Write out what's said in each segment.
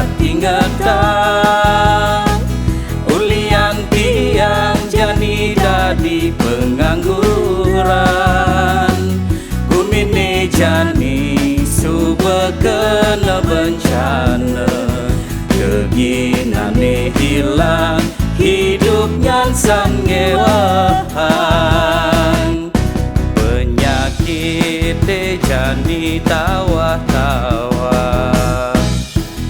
bakat ingatan ulian tiang jani dadi pengangguran gumine jani suba kena bencana keginane hilang hidupnya sanggewahan penyakit jani tawa-tawa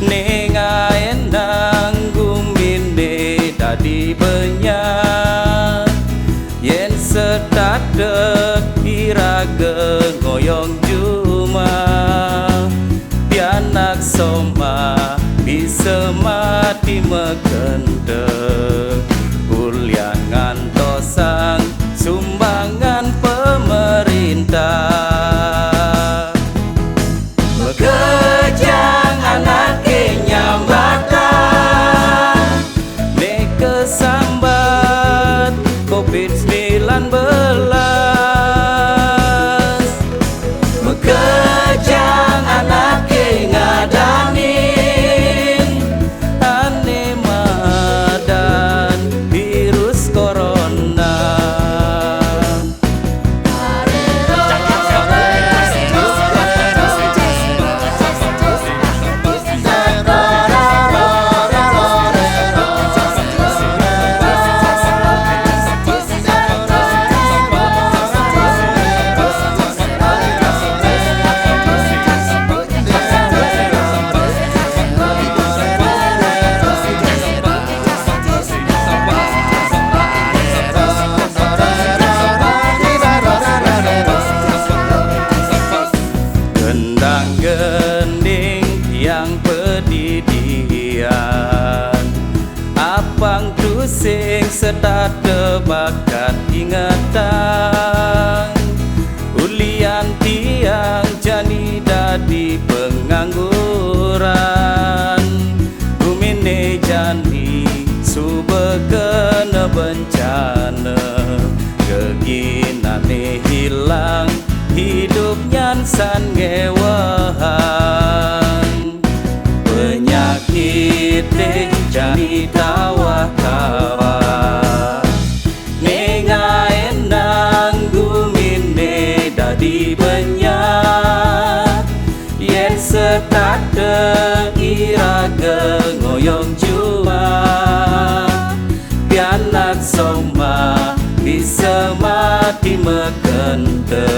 nengaen nang gumine dadi benyak yen setadek iraga ngoyong juma pianak soma bisa mati mekende kuliah ngantosang sumbangan pemerintah mekejang anake nyambatan ne kesambat COVID-19 mekejang anake ngadanin ane madan virus corona gending yang pedidian apang tusing setada bakat ingatan ulian tiang jani dadi pengangguran gumine jani suba kena bencana keginane hilang hidupnya sanggewahan penyakit jani tawa-tawa nengaen nang gumine dadi benyak yen setade iraga ngoyong juma pianak soma bisa mati mekende